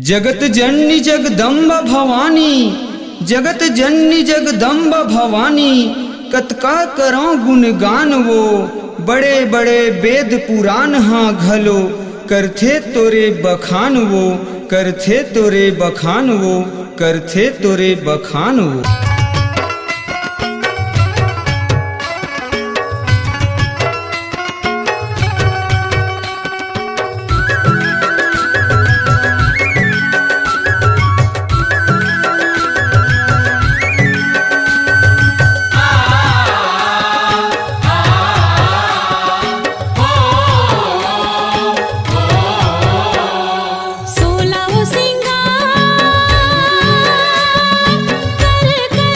जगत जननी जगदम्ब भवानी, जगत जननी जगदम्ब भवानी, कतका करो गुणगान वो, बड़े बड़े वेद पुराण हाँ घलो, करथे तोरे बखान वो, करथे तोरे बखान वो, करथे तोरे बखान वो। सोलह सिंगार कर कर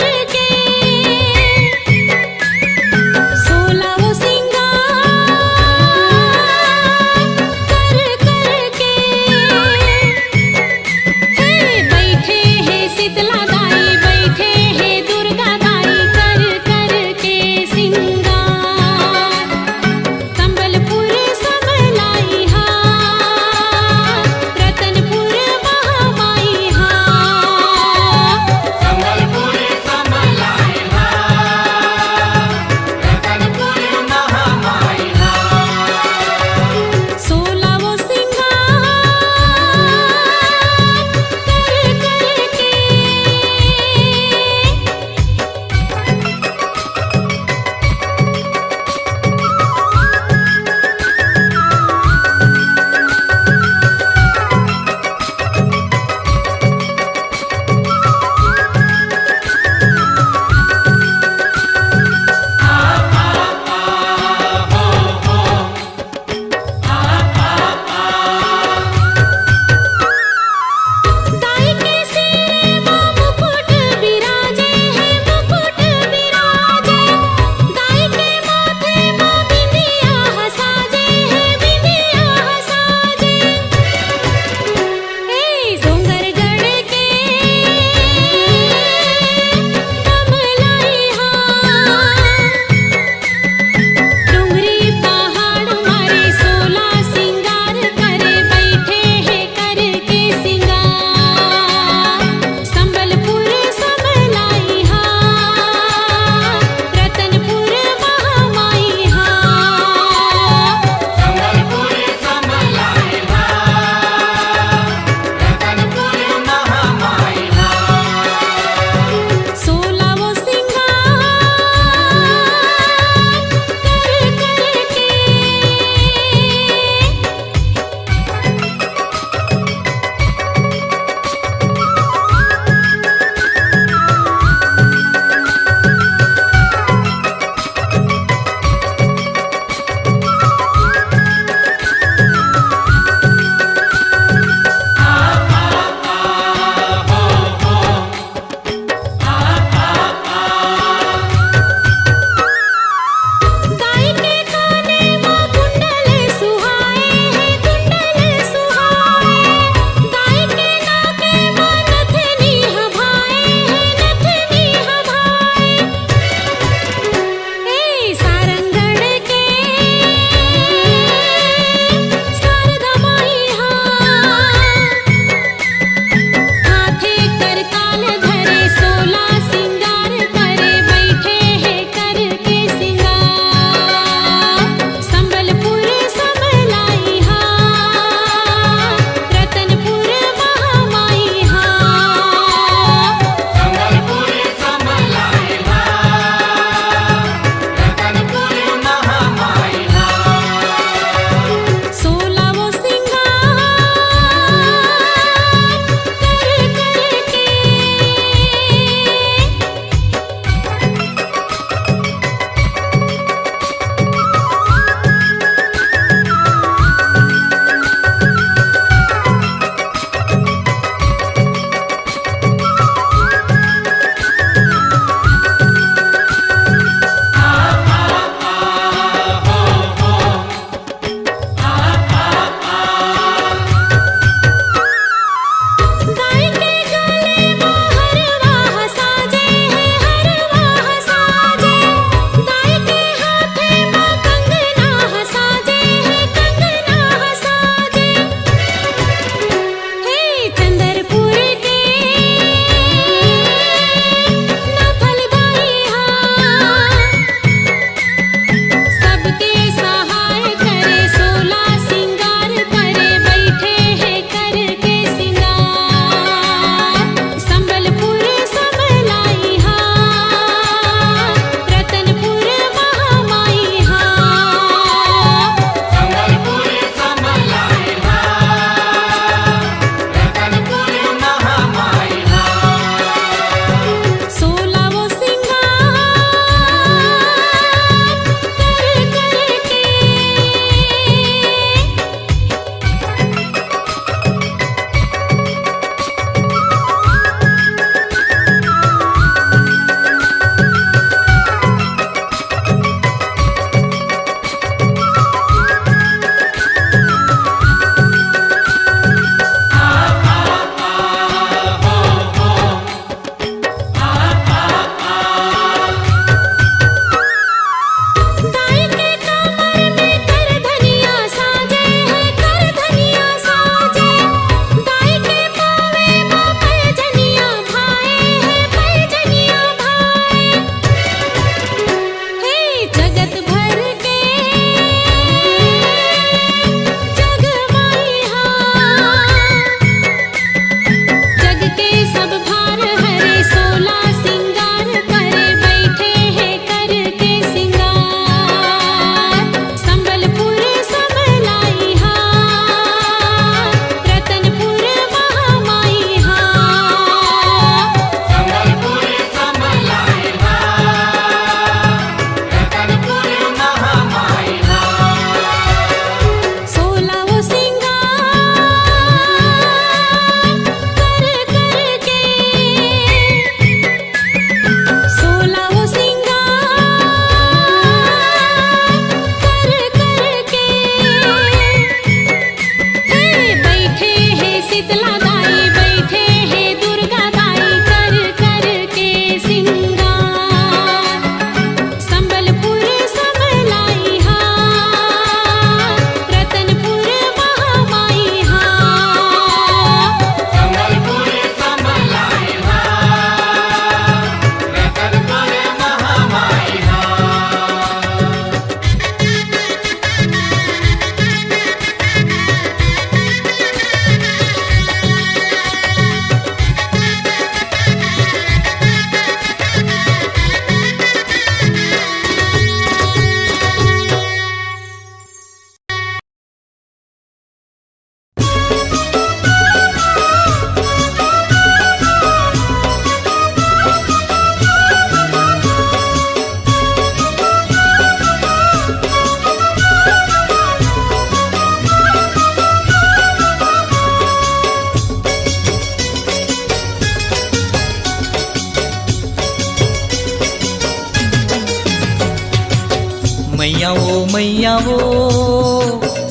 मैया वो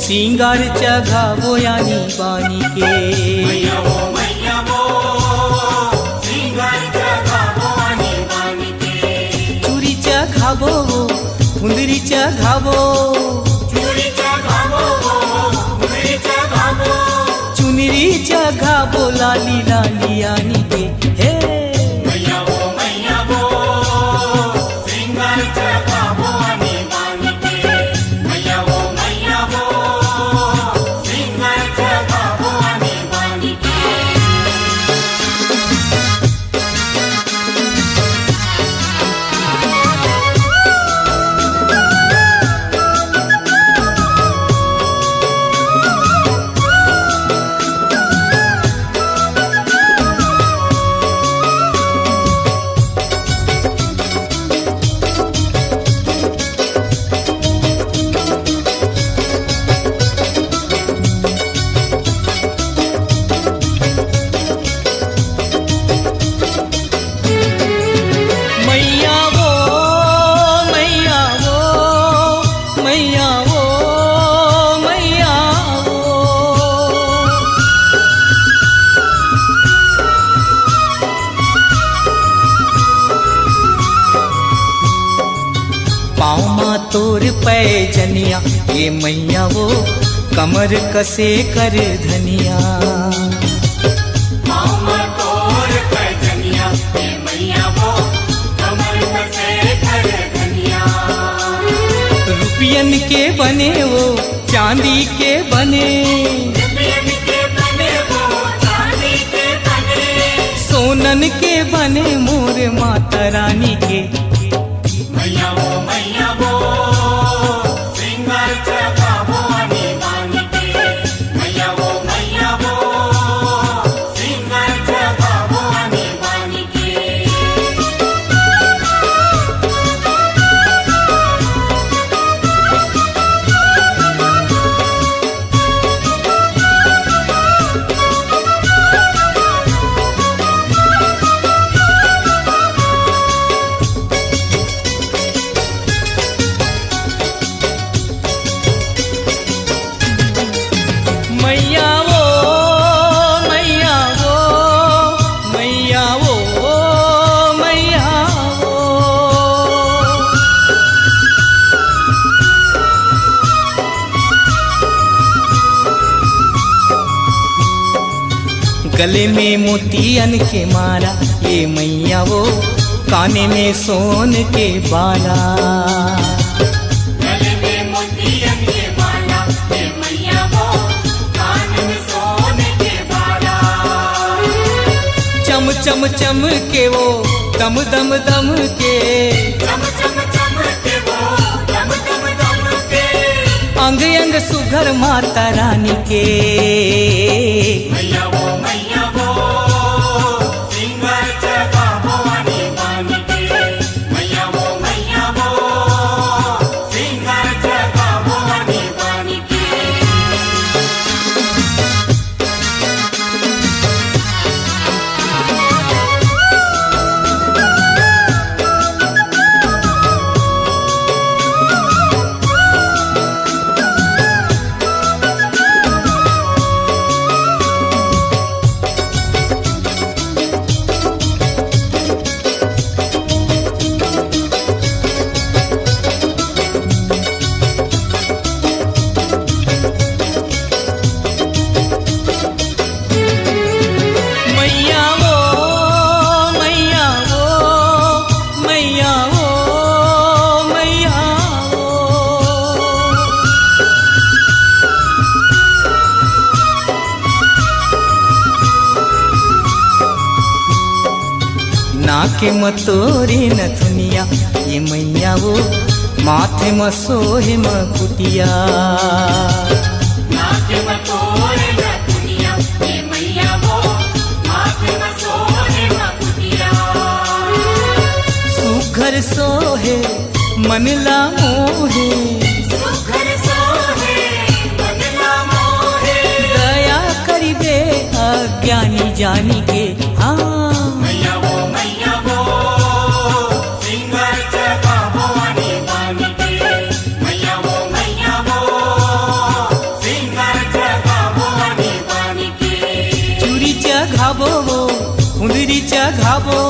सिंगार चघावो यानी बानी के मैया वो सिंगार चघावो आणि बानी के चूरी चघावो फुंदरी चघावो चूड़ी चघावो मुंदरी चघावो चुनरी चघावो लाली लाली यानी के हे मैया वो सिंगार चघावो आणि बानी के मैया वो सिंगार चघावो आणि बानी के तोर पैजनिया ये मैया वो कमर कसे कर धनिया मामा तोर पैजनिया ये मैया वो कमर कसे कर धनिया रुपयन के बने वो चांदी के बने रुपयन के बने वो चांदी के बने सोनन के बने मोर माता रानी के मैया वो सिंगार चघावो आणि बानी के मैया वो सिंगार चघावो आणि बानी के गले में मोतियन के माला ये मैया वो काने में सोन के बाला गले में मोतियन के माला ये मैया वो कान में सोने के बाला चम चम चम के वो दम दम दम के चम चम चम के वो दम दम दम के अंग अंग सुघर माता रानी के मैया वो सिंगार चघावो आणि बानी के मैया वो सिंगार चघावो आणि बानी के नाके मतोरे नथुनिया ये मैया वो माथे में सोहे मकुटिया नाके में तोरे नथुनिया ये मैया वो माथे में सोहे मकुटिया सुघर सोहे मनला मोहे सुघर सोहे मनला मोहे दया करिबे अज्ञानी जानी के हाँ मैया वो सिंगार चघावो आणि बानी के चघावो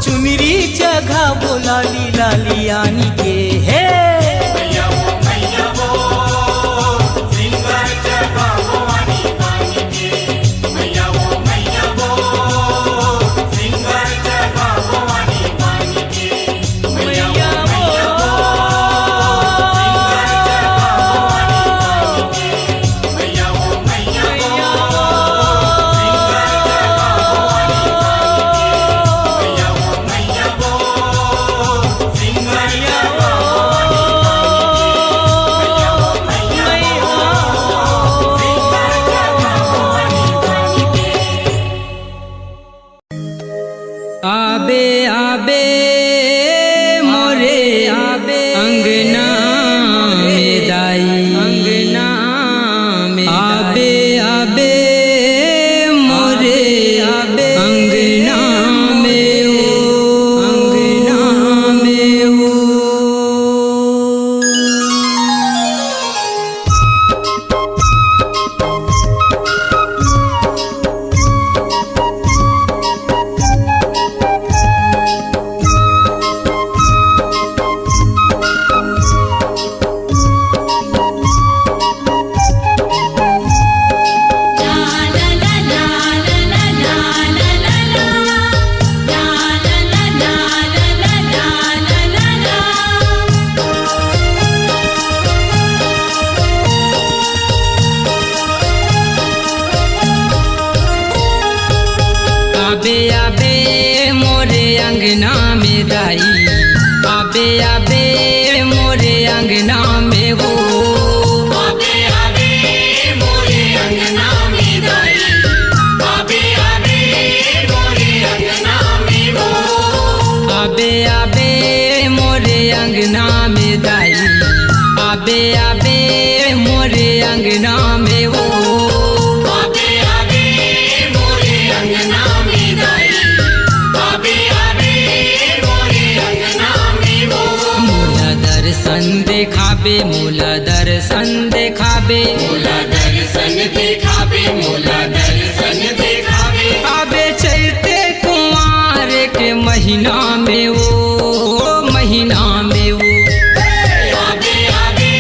चुनरी चघावो लाली लाली आनी के हे आबे आबे मोरे आबे अंगना में दाई अंगना में आबे आबे मोरे आबे अंगना में ओ अंगना में ओ आबे आबे मोरे अंगना में दाई आबे आबे मोरे अंगना में वो आबे आबे मोरे अंगना में दाई आबे आबे मोरे अंगना में वो आबे आबे मोरे अंगना में दाई आबे आबे मोरे अंगना में वो आबे आबे मोरे अंगना में दाई आबे आबे मोरे अंगना में वो मोला दर्शन देखाबे मोला दर्शन देखाबे मोला दर्शन देखाबे मोला दर्शन देखाबे आबे चैते कुमार के महीना में वो महीना में वो आबे आबे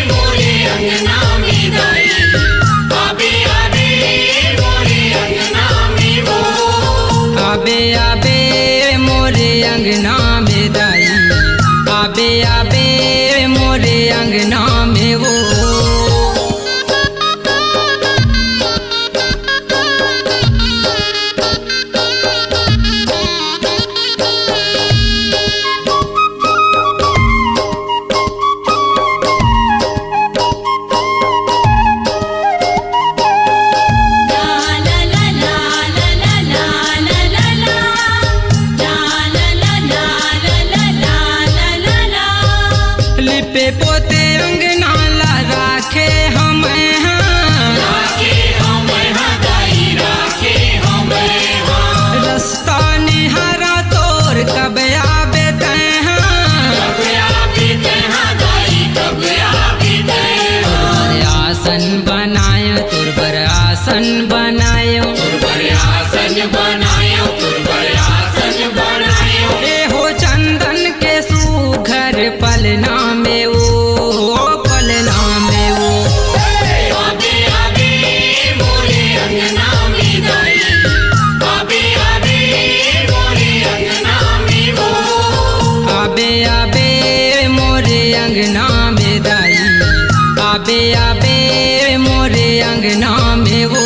मोरे अंगना में दाई आबे आबे मोरे अंगना में वो आबे आबे मोरे अंगना में दाई आबे आबे मोरे अंगना में वो लिपे पोते अंगना ला राखे हम राखे हम दाई राखे हम रास्ता निहारा तोर कब आबे तैं कब आबे तहाँ दाई कब आबे तोर आसन बनायो तोर बर आसन बनायो तुरबर आसन बनायो तुरबर आसन बनायो ए हो चंदन के सुघर पलना में वो पलना में वो आबे आबे मोरे अंगना में दाई आबे आबे मोरे अंगना में वो आबे आबे मोरे अंगना में दाई आबे आबे मोरे अंगना में वो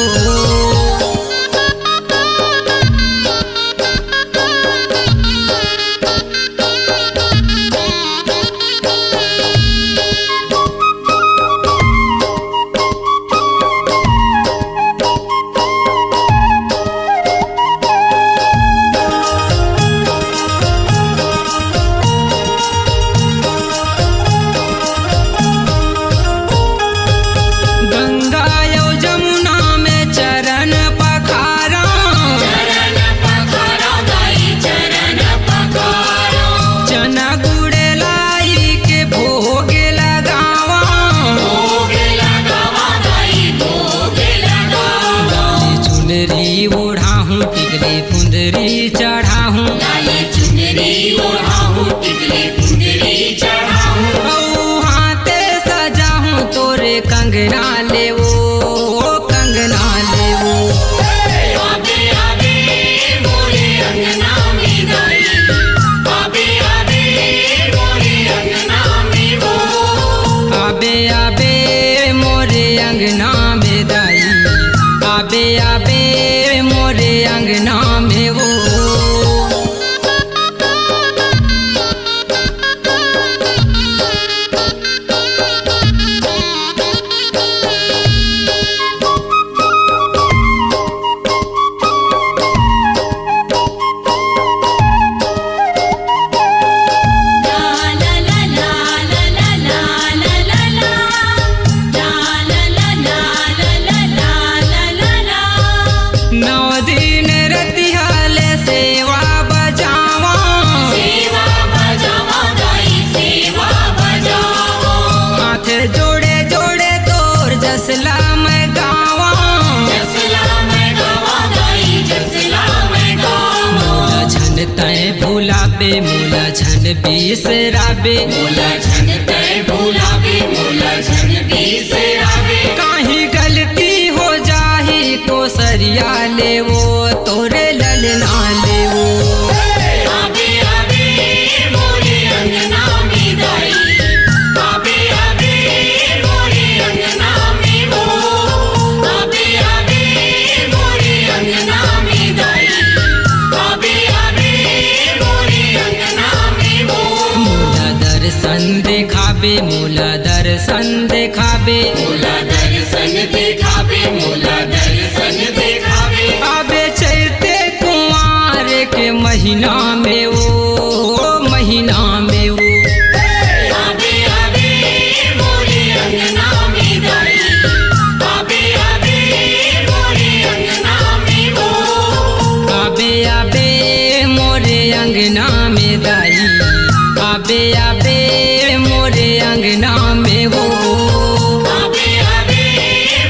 टिकली फुंदरी चढ़ाहूँ, लाली चुनरी ओढ़ाहूँ, टिकली फुंदरी चढ़ाहूँ। औ हाथे सजाहूँ तोरे कंगना लेवो, कंगना लेवो। आबे आबे मोरे अंगना में दाई, आबे आबे मोरे अंगना में वो। आबे आबे मोरे अंगना में दाई, आबे आबे मोरे अंगना में वो। नौ दिन रतिहाले सेवा बजावा, सेवा बजावा दाई, सेवा बजावा। हाथ जोड़े जोड़े तोर जसला मैं गावा। जसला मैं गावा दाई, जसला मैं गावा। मोला झन तय भुलाबे, मोला झन बिसराबे, मोला झन तय भुलाबे, मोला झन बिसराबे। काहीं गलती हो जाही तो सरिया लेवो, तोरे ललना लेवो। आबे आबे मोरे अंगना में दाई, आबे आबे मोरे अंगना में वो। आबे आबे मोरे अंगना में दाई, आबे आबे मोरे अंगना में वो। मोला दर्शन देखाबे, मोला दर्शन देखाबे, मोला दर्शन दिखाबे, मोला दर्शन दिखाबे। आबे चैते कुंवार के महीना में वो, महीना में वो। आबे आबे मोरे अंगना में दाई, आबे आबे मोरे अंगना में वो। आबे आबे मोरे अंगना में दाई, आबे आबे मोरे अंगना में वो। आबे आबे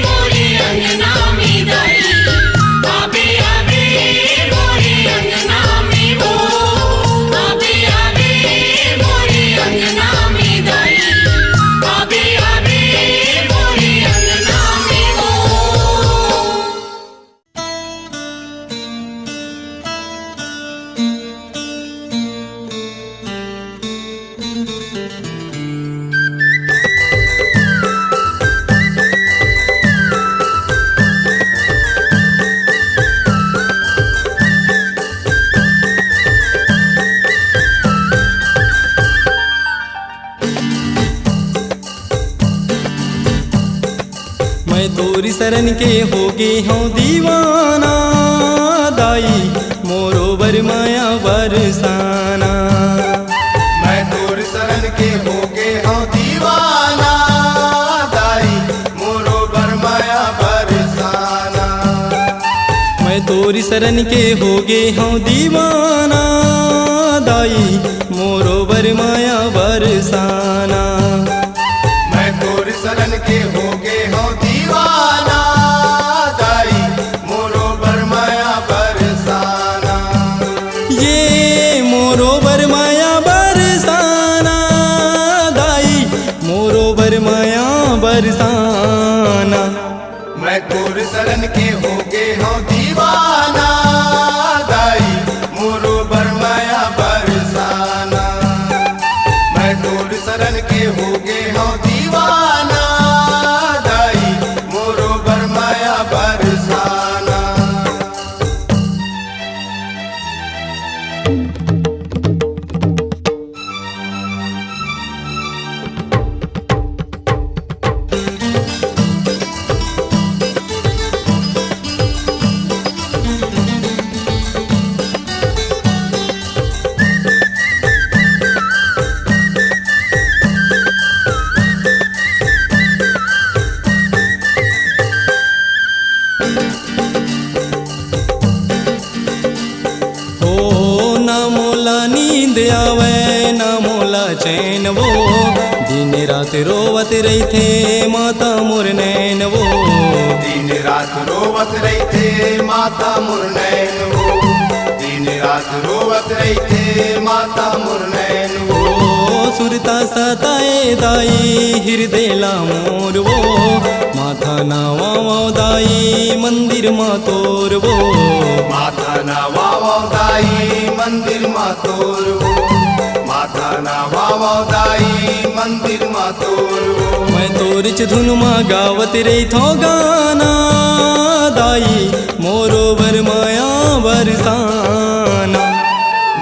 मोरे अंगना में दाई, आबे आबे मोरे अंगना में वो। आबे आबे मोरे अंगना में दाई, आबे आबे मोरे अंगना में वो। मैं तोरी शरण के होगे हूँ दीवाना, दाई मोरो बर माया बरसाना। मैं तोर शरण के होगे हूँ दीवाना, दाई मोरो बरमाया बरसाना। मैं तोरी शरण के होगे हूँ दीवाना, दाई मोरो बर माया बरसाना। मैं तोर शरण के होगे हूँ दीवाना, दाई मोरो बरमाया बरसाना। ये मोरो बर माया बरसाना, दाई मोरो बर माया बरसाना। मैं तोर शरण के होगे हूँ दीवाना, दाई मोरो बरमाया बरसाना। मैं तोर शरण के होगे हूँ दीवाना, दाई मोरो बरमाया बरसाना। हो ना मोला नींद आवे, ना मोला चैन वो दिन रात रोवत रही थे माता मोर नैन वो, दिन रात रोवत रही थे माता मुरनैन वो, दिन रात रोवत रही थे माता मुरनैन वो। सुरता सताए दाई हृदय ला मोर वो, माथा नावा दाई मंदिर मा तोर वो, माथा ना वावा दाई मंदिर मा तोर वो, माथा ना वावा दाई मंदिर मा तोर वो। मैं तोरिच धुन मा गावत रही थो गाना दाई मोरो बर माया बरसाना।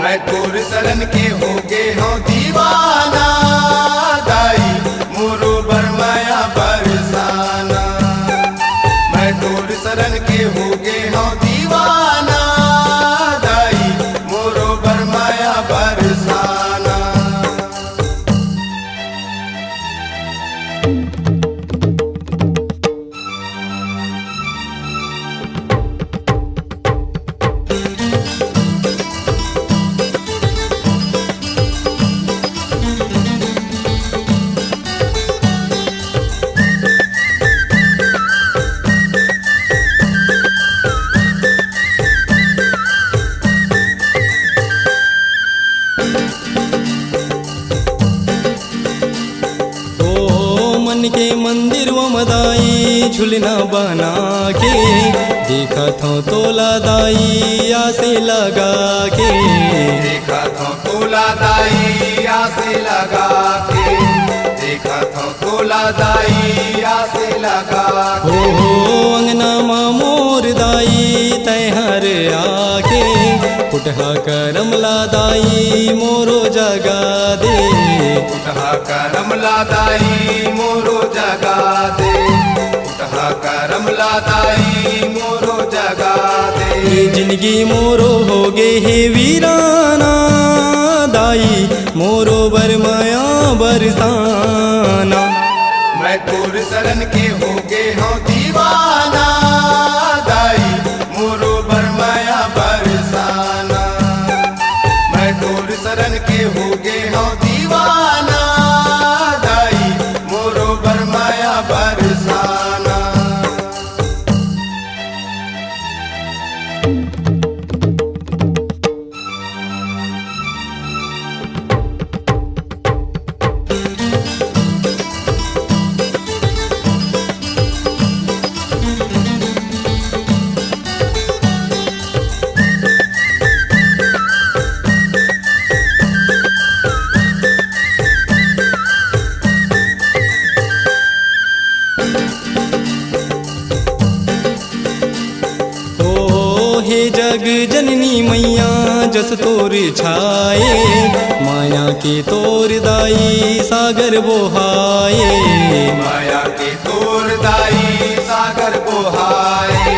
मैं तोर शरण के हो गे हूँ दीवाना दाई मोरो बरमाया बरसाना। मैं तोर शरण के हो गे हूँ दीवाना दाई मोरो बरमाया बरसाना। मन के मंदिर व मदाई झुलना बना के, देखा था तोला दाई आसे लगा के, देखा था तोला दाई आसे लगा के, देखा था तोला दाई आसे लगा के। हो अंगना मा मोर दाई तैहर आके, कुटहा करमला दाई मोरो जगा दे, उठा करमला दाई मोरो जगा दे, उठा करमला दाई मोरो जगा दे। ये जिंदगी मोरो हो गे हे वीराना दाई मोरो बरमाया बरसाना। मैं तोर शरण के हो गे हूँ दीवाना दाई मोरो बरमाया बरसाना। मैं तोर शरण के हो गे हूँ दीवाना दाई मोरो बरमाया बरसाना। हे जग जननी मैया जस तोर छाए, माया के तोर दाई सागर बोहाए, माया के तोर दाई सागर बोहाए,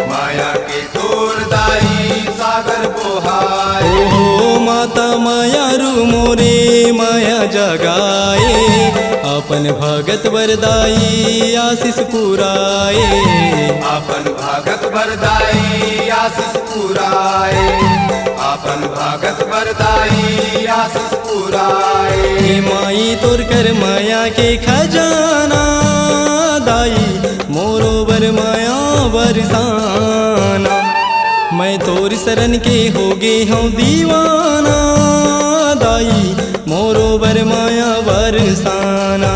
माया के तोर दाई सागर बोहाए। ओ माता माया रू मोरे माया जगाए, अपन भगत वरदाई आशीष पुराए, अपन भगत वरदाई आशीष पुराए, अपन भगत वरदाई आशीष पुराए। हे माई तोर कर माया के खजाना दाई मोरो बर माया बरसाना। मैं तोर शरण के हो गे हूँ दीवाना दाई मोरो बर माया बरसाना।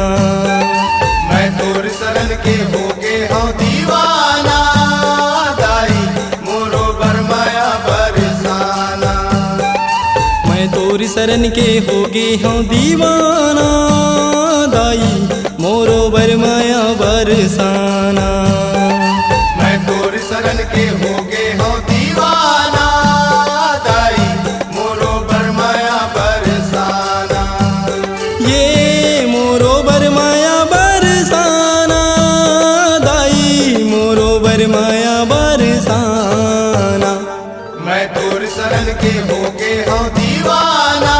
मैं तोर शरण के हो गे हूँ दीवाना दाई मोरो बरमाया बरसाना। मैं तोर शरण के हो गे हूँ दीवाना दाई मोरो बर माया बरसाना। मैं तोर शरण के हो गे हूँ दीवाना दाई मोरो बरमाया बरसाना। ये मोरो बर माया बरसाना दाई मोरो बर माया बरसाना। मैं तोर शरण के हो गे हूँ दीवाना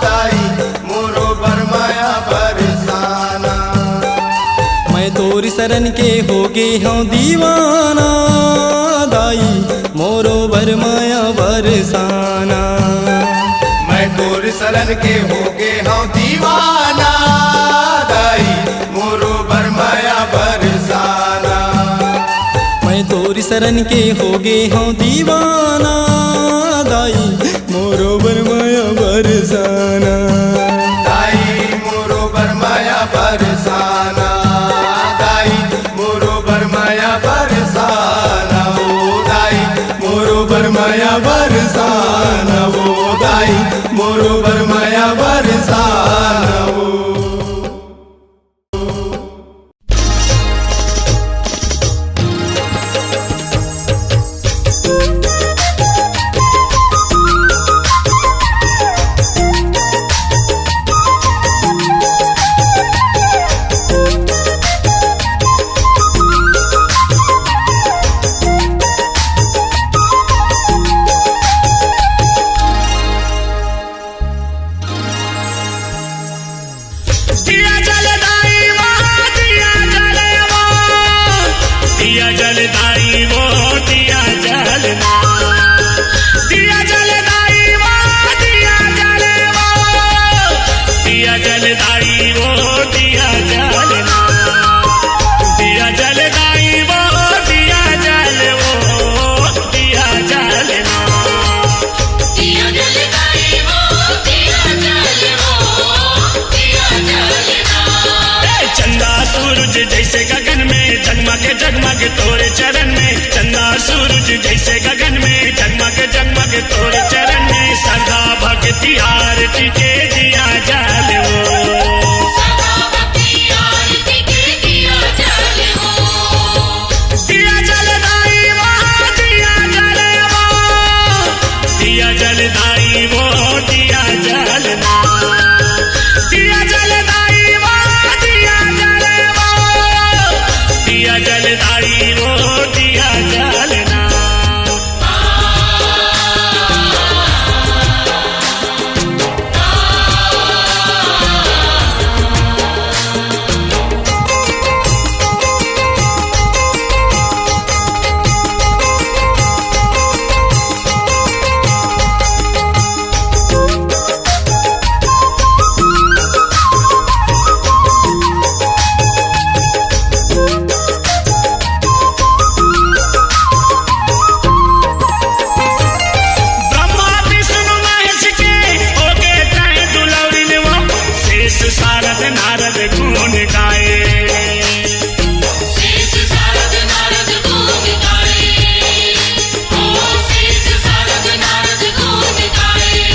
दाई मोरो बरमाया बरसाना। मैं तोर शरण के हो गे हूँ दीवाना दाई मोरो बर माया बरसाना। मैं तोर शरण के हो गे हूँ दीवाना शरण के होगे हों दीवाना दाई मोरो बरमाया बरसाना दाई मोरो बरमाया बरसाना दाई मोरो बरमाया बरसाना ओ दाई मोरो बरमाया बरसाना ओ दाई मोरो बरमाया बरसाना ओ जैसे गगन में जगमग जगमग तोरे चरण में चंदा सूरज जैसे गगन में जगमग जगमग तोरे चरण में सदा भक्ति आरती के दिया जल सदा भक्ति आरती के दिया जल दिया जलदाई वो दिया जल वो दिया जलदाई वो दिया जलना दिया जलदाई वो दिया जल दिया जलदाई वो दिया जलना सारद नारद गुण गाए शेष सारद नारद गुण गाए ओ शेष सारद नारद गुण गाए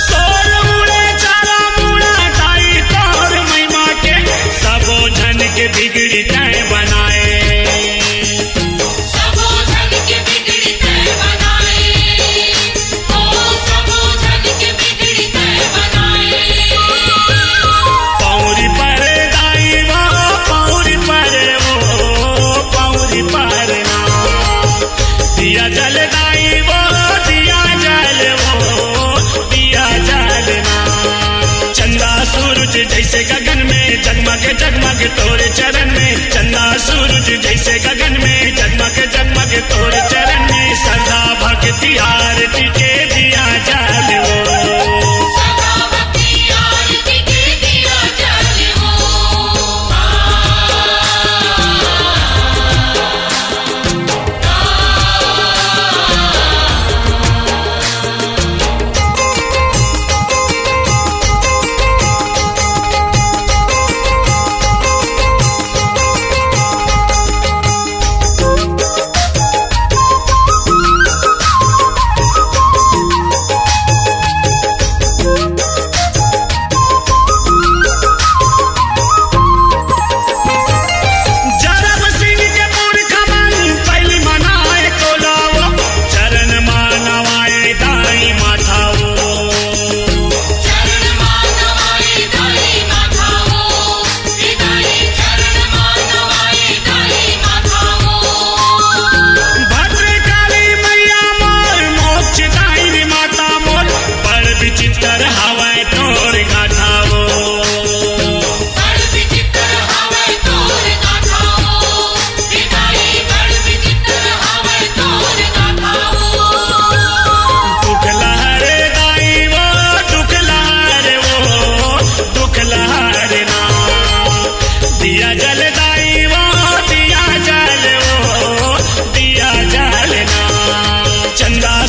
सोल मुड़े चारा मुड़ा ताई तोर महिमा के सबो जन के बिगड़ी तय बनाए सबो जन के बिगड़ी तय बनाए ओ सबो जन के बिगड़ी तय बनाए पौरी पर दाई वो पौरी पर ना दिया जल दाई वो दिया जल ना चंदा सूरज जैसे गगन में जगमग जगमग तोरे चरण में चंदा सूरज जैसे गगन में जगमग जगमग तोरे चरण में सदा भक्ति आरती के दिया जल सदा भक्ति आरती के दिया जल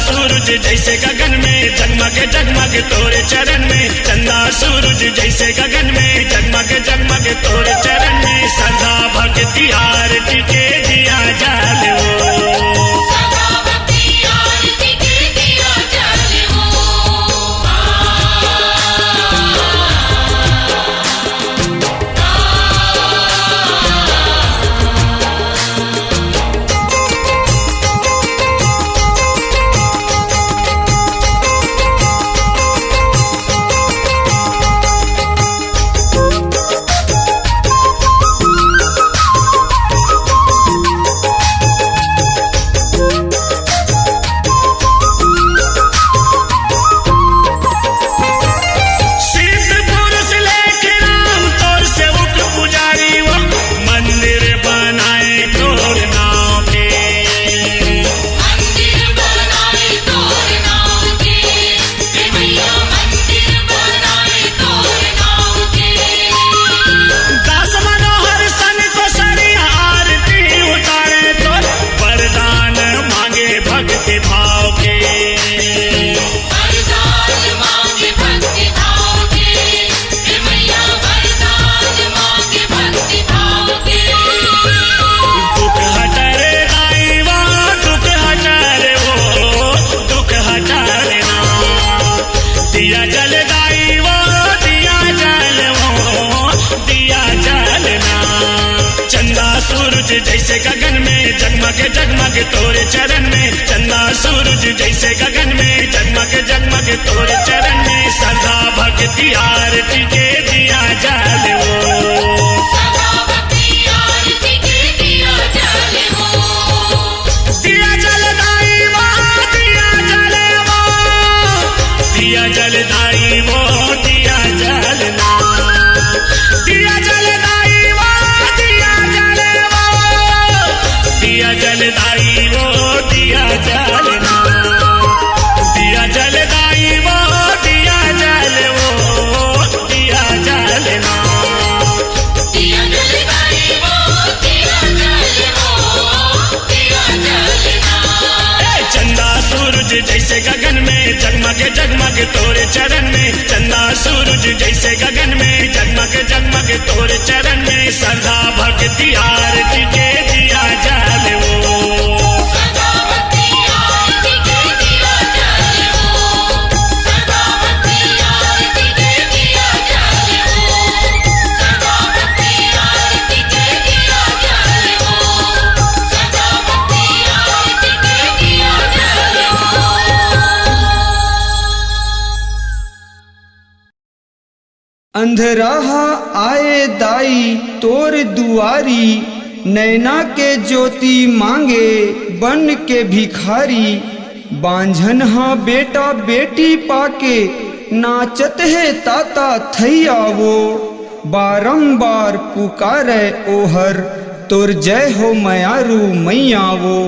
सूरज जैसे गगन में जगमग जगमग तोरे चरण में, चंदा सूरज जैसे गगन में जगमग जगमग तोरे चरण में, सदा भक्ति आरती के दिया जाले वो। सदा भक्ति आरती के दिया जाले वो। जैसे गगन में जगमग जगमग तोरे चरण में, चंदा सूरज जैसे गगन में जगमग जगमग तोरे चरण में, सदा भक्ति आरती के दिया जाले वो। सदा भक्ति आरती के दिया जाले वो। दिया जलदाई वो, दिया जले वो, दिया जलदाई वो, दिया जलना, दिया जलदाई वो, दिया जले वो, दिया जलदाई वो, दिया जलना, दिया जलदाई वो, दिया जले वो, दिया जलना, दिया जलदाई वो, दिया जले वो, दिया जलना। चंदा सूरज जैसे गगन में जगमग जगमग तोरे चरण में, चंदा सूरज जैसे गगन में जगमग जगमग तोरे चरण में, सदा भक्ति आरती के दिया जाले वो। सदा भक्ति आरती के दिया जाले वो। सदा भक्ति आरती के दिया जाले वो। सदा भक्ति आरती के दिया जाले वो। सदा भक्ति आरती के दिया जाले वो। अंधराहा आए दाई तोर दुआरी, नैना के ज्योति मांगे बन के भिखारी, बांझन हाँ बेटा बेटी पाके नाचत है ताता थैया वो, बारंबार पुकारे ओहर तोर जय हो मयारू मैया वो,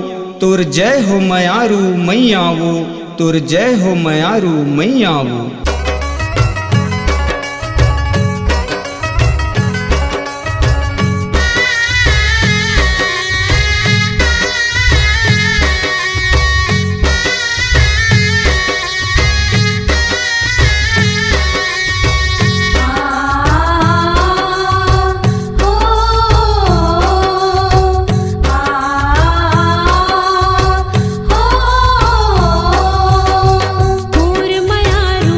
तोर जय हो मयारू मैया वो, तोर जय हो मयारू मैया वो। पूर मयारू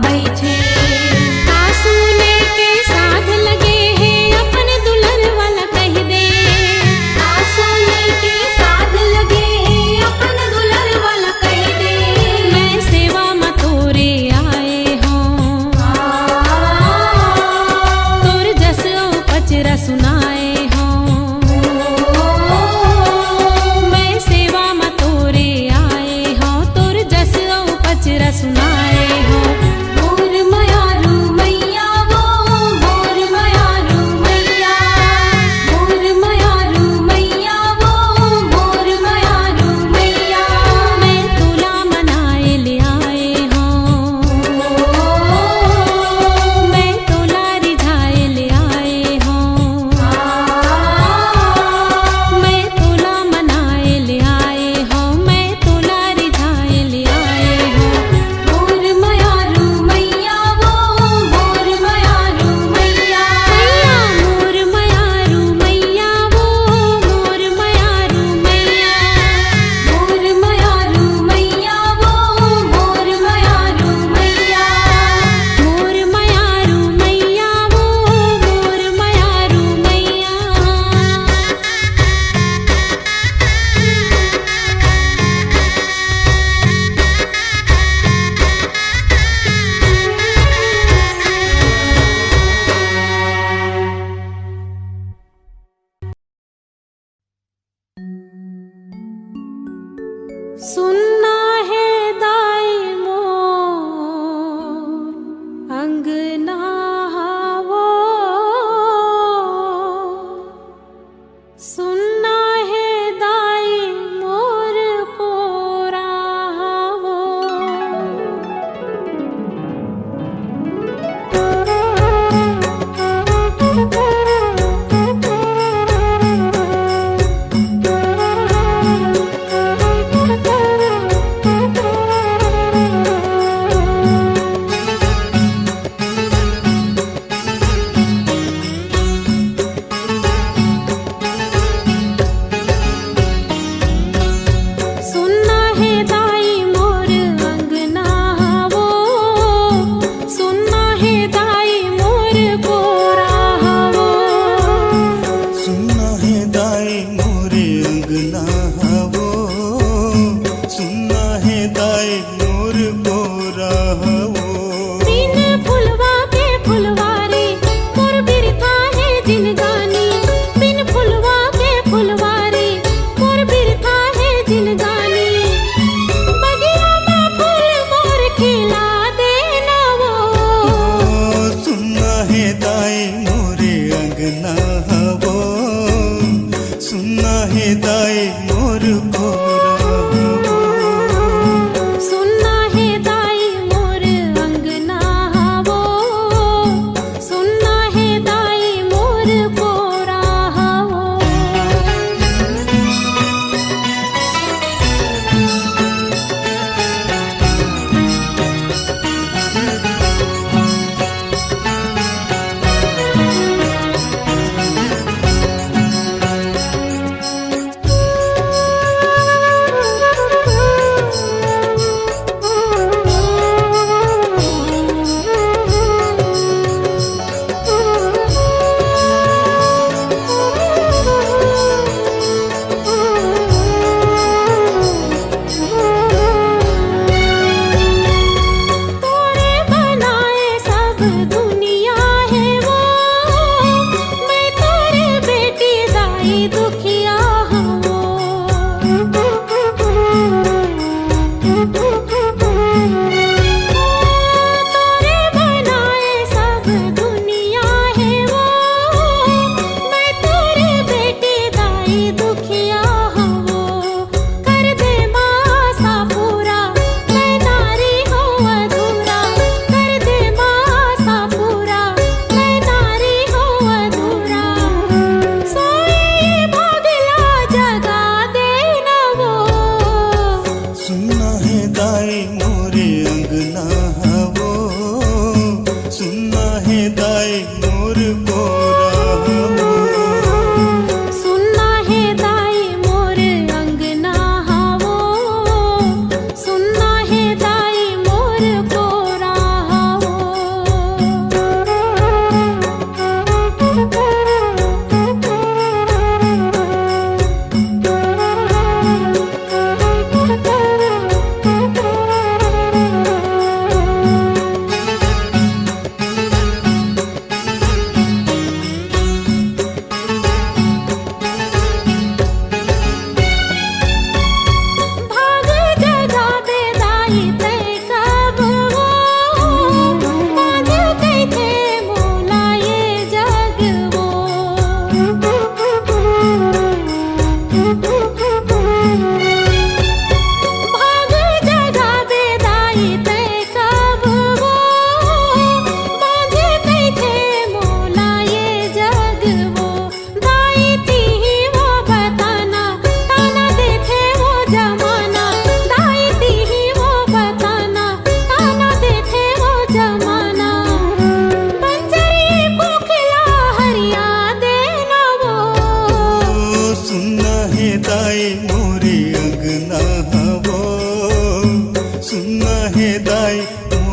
बैठे आसुने के साथ लगे हैं अपने दुल्हन वाला कह दे आसुने के साथ लगे हैं अपने दुल्हन वाला कह दे मैं सेवा में तोरे आए हूँ तोर जस पचरा सुनाए हूँ मैं सेवा में तोरे आए हूँ तोर जस पचरा सुनाए हूँ मोर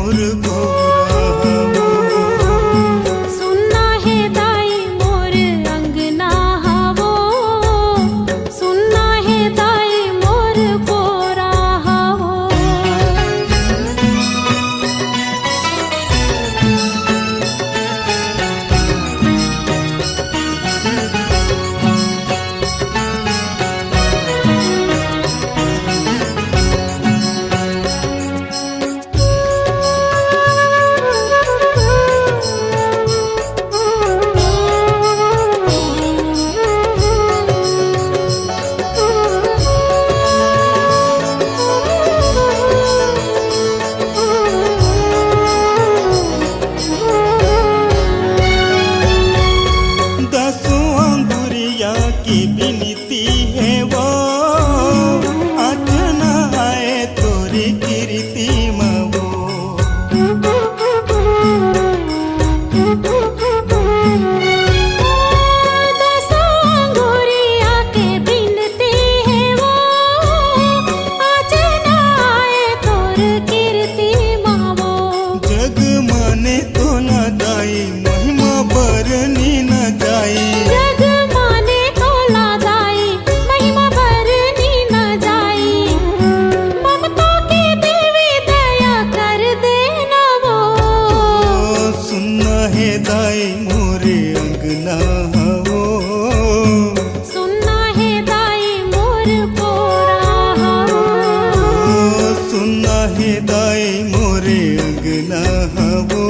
मोर गौरा सुनना है दाई मोर अंगना हवो सुनना है दाई मोर कोरा हवो दसों अंगुरिया की बिनती है वो आज न आए तोरी कीर्ति मवो दसों अंगुरिया के बिनती है वो आज न आए तोर कीर्ति मावो जग माने तो न दाई महिमा बरनी न जाई जग माने तो लादाई महिमा बरनी न जाई ममता की देवी दया कर देना वो सुनना है दाई मोरे अंगना हवो सुनना है दाई मोर कोरा हवो सुनना है दाई मोरे अंगना हवो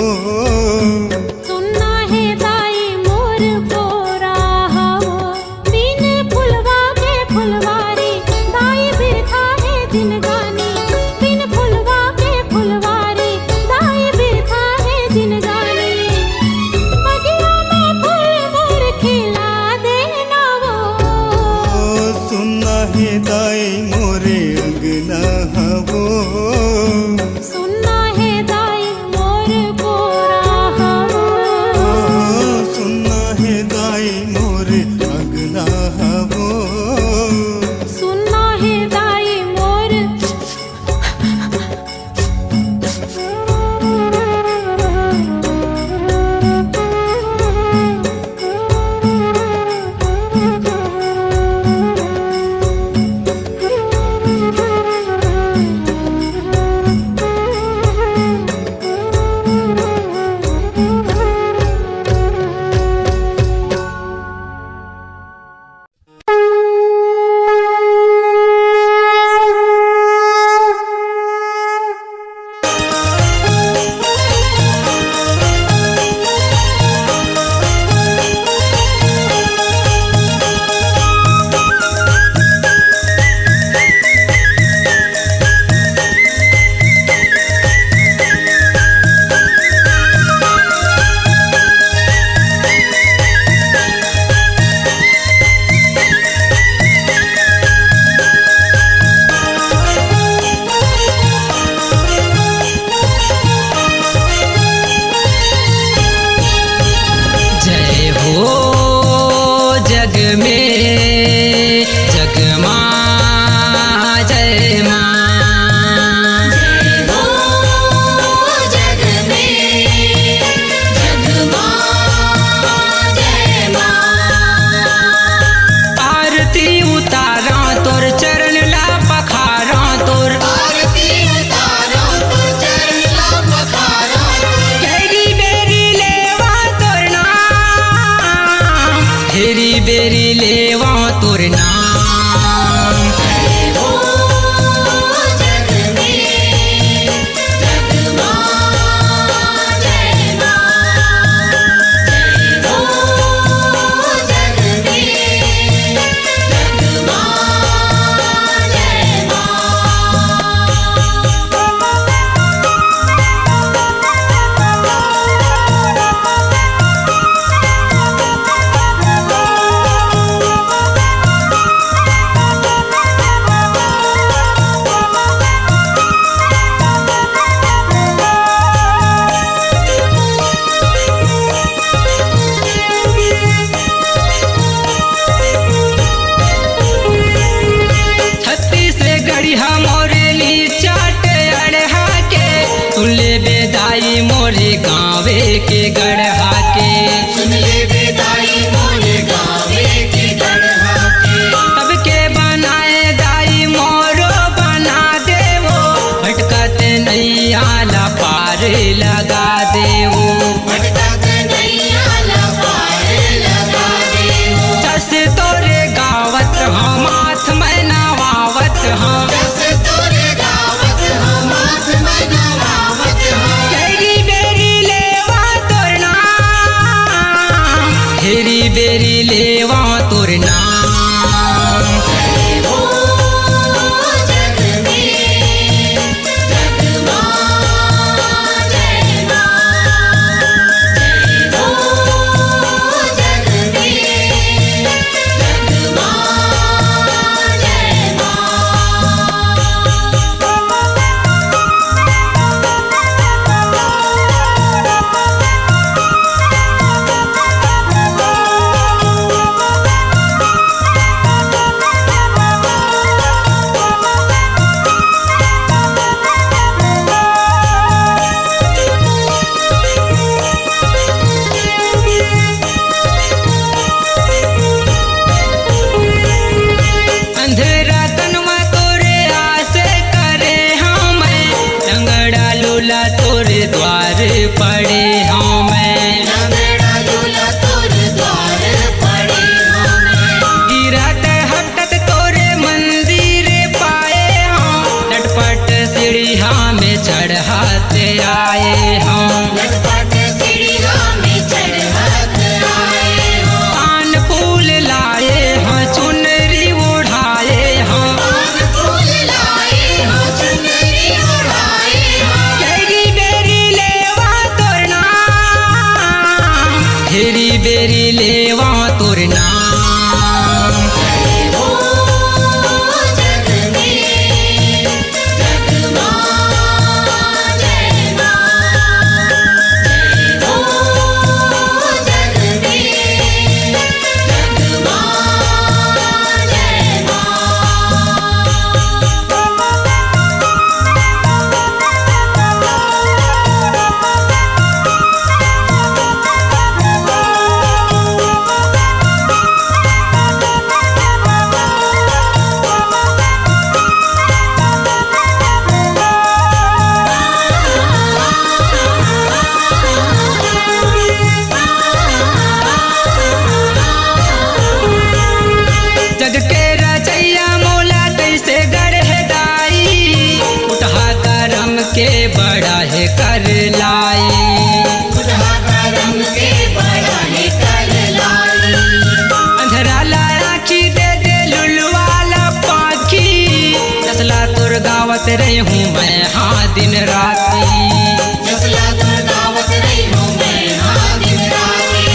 सुनना है दाई मोर कोरा हवो बिन फुलवा के फुलवारी दाई बिरथा है जिनगानी बिन फुलवा के फुलवारी दाई बिरथा है जिनगानी बगिया बेदाई मोरे गाँवे के गढ़ा के, सुन ले बेदाई मोरे गावे के गढ़ा के। सबके बनाए दाई मोरो बना देवो, भटकत नैया ला पार लगा देवो। भटका कन्हैया ला पार लगा देवो। जस तोरे गावत हम माथ में नवावत हम, जस तोरे गावत हम माथ में नवावत हम। कैरी बेरी लेवा तोर नाम, हेरी बेरी लेवा तोर नाम। हो जग में जग मां जय मां, जय हो जग में जग मां जय मां। अंधेरा तनवा तोरे आसे करे हमें, लंगड़ा लूला तोरे द्वार पड़े हमें। लंगड़ा लूला तोर द्वार पड़े हमें। गिरत हटत तोरे मंदिर पाए हम, लटपट सीढ़िया में चढ़ाते आए हम। लटपट सीढ़िया में चढ़त आए हो। पान फूल लाए हैं चुनरी उड़ाए हम, पान फूल लाए हो चुनरी उड़ाए हो। कैरी बेरी लेवा तोर नाम, हेरी बेरी लेवा तोर नाम। हो जग में जग मां जय मां, जय हो जग में जग मां जय मां। जग के रचैया मोला कैसे गढ़े दाई, उठा करम के बड़ा है कर लाई। खुदा करम के बड़ा है कर लाई। अंधरा लाया की दे दे लुलवाला पाखी, जसला तुर गावत रही हूँ मैं हाँ दिन राती। जसला तुर गावत रही हूँ मैं हाँ दिन राती।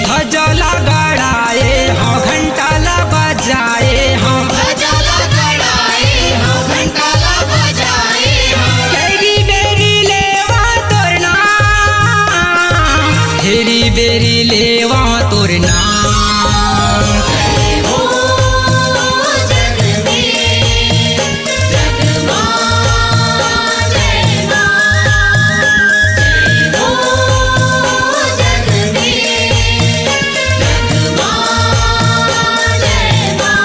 भजला गड़ाए हाँ घंटा ला बजाए हम, भजला गड़ाए हाँ घंटा ला बजाए हाँ। कैरी बेरी लेवा तोर नाम, हेरी बेरी लेवा तोर नाम। हो जग में जग मां जय मां, जय हो जग में जग मां जय मां।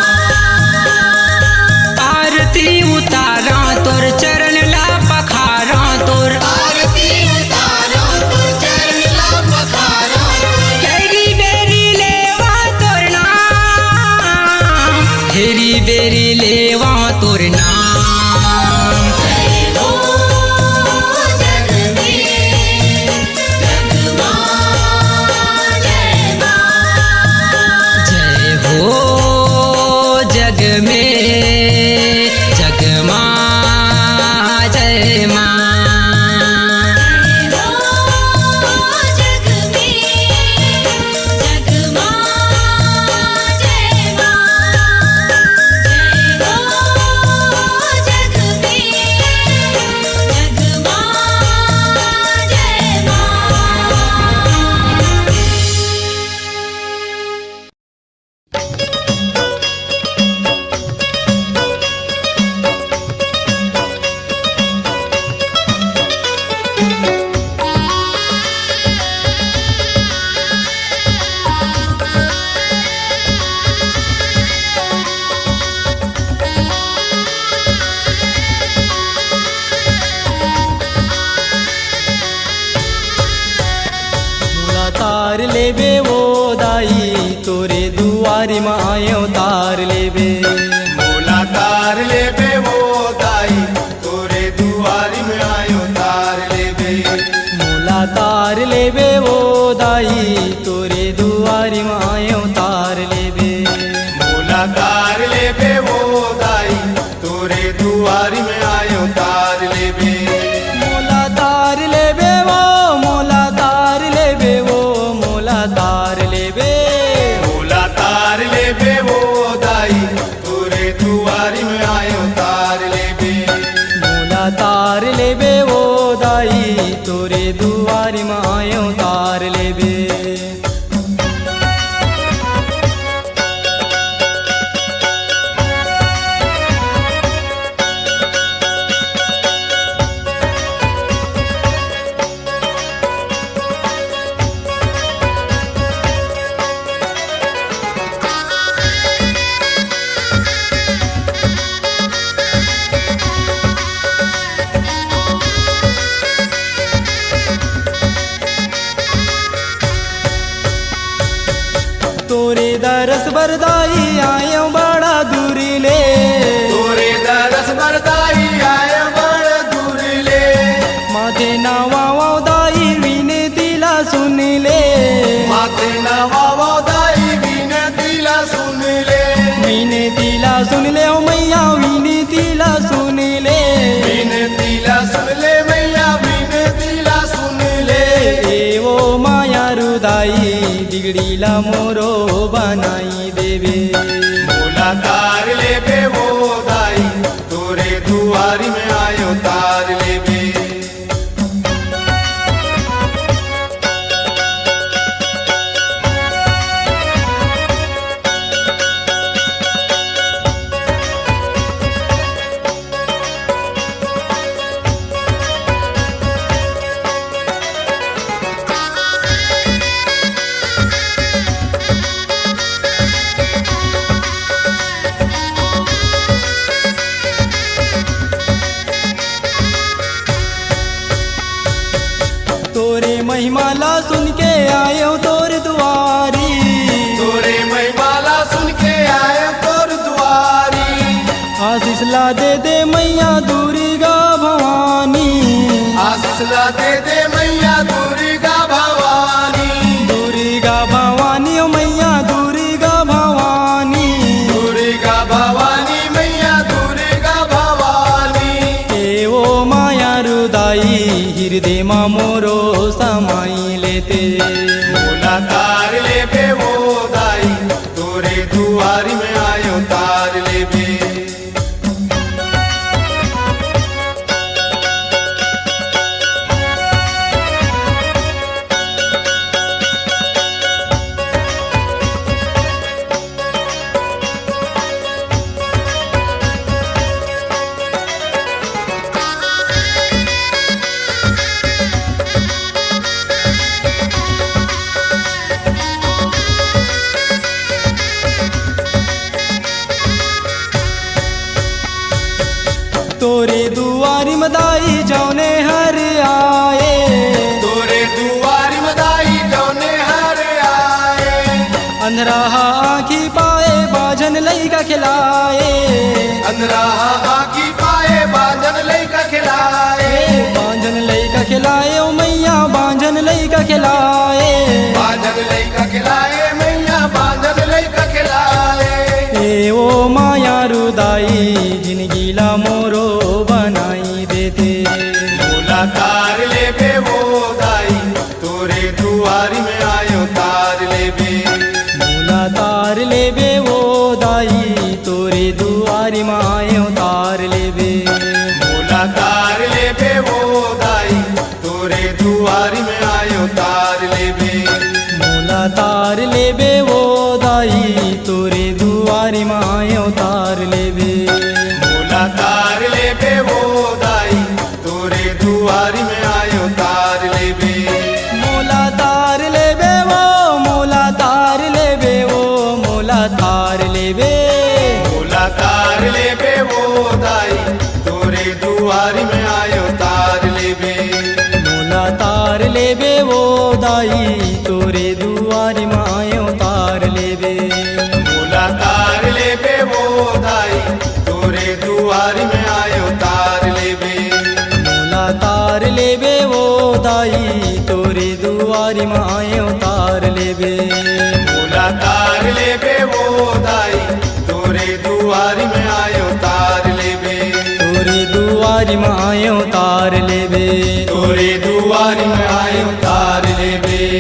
आरती उतारा तोर चरण ला पखारा तोर, आरती उतारो तुर चरण ला पखारो। कैरी बेरी लेवा तोर नाम, हेरी बेरी लेवा तोर नाम। हो जग में जग मां जय मां। जय हो जग में जग मां जय मां। हो जग में जग मां जय मां, जय हो जग में जग मां जय मां। तार लेबे वो दाई तोरे दुआरी में आयो तार लेबे मोला तार लेबे वो दाई तोरे दुआरी में आयो तार लेबे मोला तार लेबे वो दाई तोरे दुआरी में आयो तार लेबे मोला तार लेबे वो दाई तोरे दुआरी में आयो तार लेबे मोला तार लेबे वो मोला तार लेबे वो मोला तार लेबे मोला तार लेबे वो दाई तोरे दुआरी में आयो तार लेबे मोला तार लेबे वो दाई तोरे दुआरी में आयो तार लेबे तोरे दरस बरदाई आयो बड़ा दूरी ले तोरे दरस बरदाई आयो बड़ दूर ले माथे नावा दाई विनतीला सुन ले माथे नवा दाई विनतीला सुन ले विनतीला सुन ले ओ मैया विनतीला सुन ले विनतीला सुन ले मैया विनतीला सुन ले ए वो माया रुदाई बिगड़ीला मोरो बनाई देवे मोला तार लेबे वो दाई तोरे दुआरी में आयो तार लेबे तोरे महिमाला सुन के आयो तोर दुआरी तोरे महिमाला सुन के आयो तोर दुआरी आशीष ला दे मैया दुर्गा भवानी आशीष ला दे मैया दुर्गा भवानी दुर्गा भवानी ओ मैया दुर्गा भवानी दुर्गा भवानी मैया दुर्गा भवानी ए वो माया रुदाई हृदय मा मोरो समाई लेते मोला तार लेबे वो दाई तोरे दुआरी में आयो तार लेबे तोरे दुआरी मदाई जौने हर आए तोरे दुआरी में दाई जौने हर आए अंधरा आँखी पाए बाजन लइका खिलाए अंधरा आँखी पाए बाजन लइका खिलाए बांझन लइका खिलाए ओ मैया बांझन लइका खिलाए बाजन लइका खिलाए मैया बाजन लइका खिलाए ए ओ माया रुदाई जिनगीला मोरो बनाई देते मोला तार लेबे वो दाई तोरे दुआरी में आयो तार लेबे मोला तार लेबे वो दाई तोरे दुआरी मायो तार लेबे मोला तार लेबे वो दाई तोरे दुआरी में आयो तार लेबे मोला तार लेबे वो दाई तोरे दुआरी मायो तार लेबे मोला तार लेबे वो दाई तोरे दुआरी में आयो तार लेबे मोला तार लेबे वो मोला तार लेबे वो मोला तार लेबे मोला तार लेबे वो दाई तोरे दुआरी में आयो तार लेबे मोला तार लेबे वो दाई तो तोरे दुआरी में आयो तार लेबे। मोला तार लेबे वो दाई तोरे दुआरी में आयो तार लेबे। मोला तार लेबे वो दाई तोरे दुआरी में आयो तार लेबे। मोला तार लेबे वो दाई तोरे दुआरी में आयो तार लेबे। तोरे दुआरी में आयो तार लेबे। तोरे दुआरी में आयो तार लेबे।